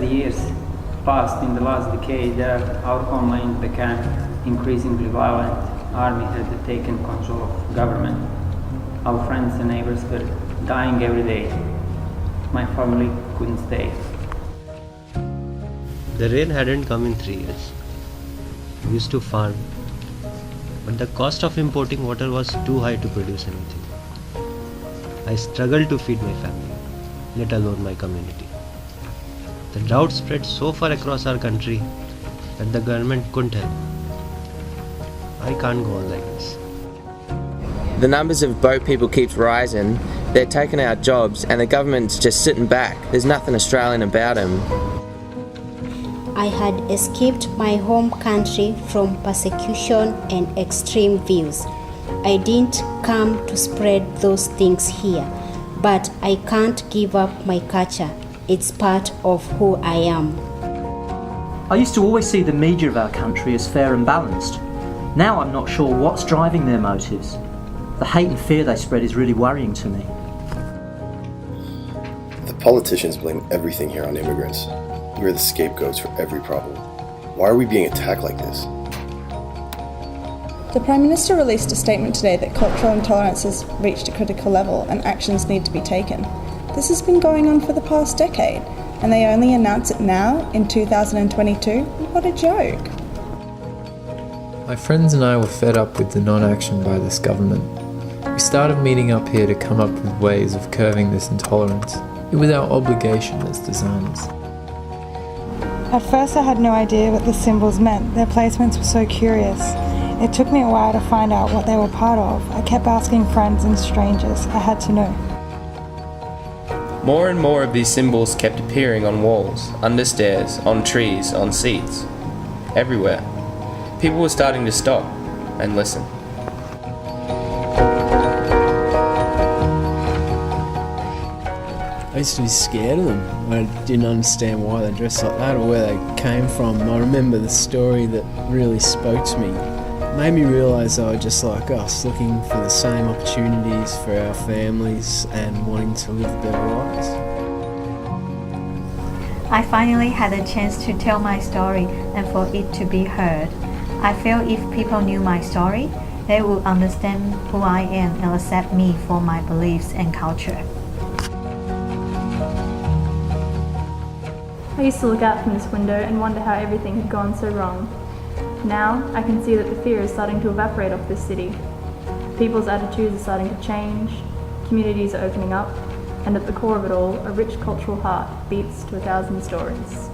the years passed in the last decade, our homeland became increasingly violent. Army had taken control of government. Our friends and neighbors were dying every day. My family couldn't stay. The rain hadn't come in 3 years. We used to farm, but the cost of importing water was too high to produce anything. I struggled to feed my family, let alone my community. The drought spread so far across our country that the government couldn't help. I can't go on like this. The numbers of boat people keeps rising, they're taking our jobs and the government's just sitting back. There's nothing Australian about them. I had escaped my home country from persecution and extreme views. I didn't come to spread those things here, but I can't give up my culture. It's part of who I am. I used to always see the media of our country as fair and balanced. Now I'm not sure what's driving their motives. The hate and fear they spread is really worrying to me. The politicians blame everything here on immigrants. We're the scapegoats for every problem. Why are we being attacked like this? The Prime Minister released a statement today that cultural intolerance has reached a critical level and actions need to be taken. This has been going on for the past decade, and they only announce it now, in 2022? What a joke. My friends and I were fed up with the non-action by this government. We started meeting up here to come up with ways of curbing this intolerance. It was our obligation as designers. At first I had no idea what the symbols meant. Their placements were so curious. It took me a while to find out what they were part of. I kept asking friends and strangers. I had to know. More and more of these symbols kept appearing on walls, under stairs, on trees, on seats. Everywhere. People were starting to stop and listen. I used to be scared of them. I didn't understand why they dressed like that or where they came from. I remember the story that really spoke to me. It made me realise they were just like us, looking for the same opportunities for our families and wanting to live better lives. I finally had a chance to tell my story and for it to be heard. I feel if people knew my story, they would understand who I am and accept me for my beliefs and culture. I used to look out from this window and wonder how everything had gone so wrong. Now, I can see that the fear is starting to evaporate off this city. People's attitudes are starting to change, communities are opening up, and at the core of it all, a rich cultural heart beats to 1,000 stories.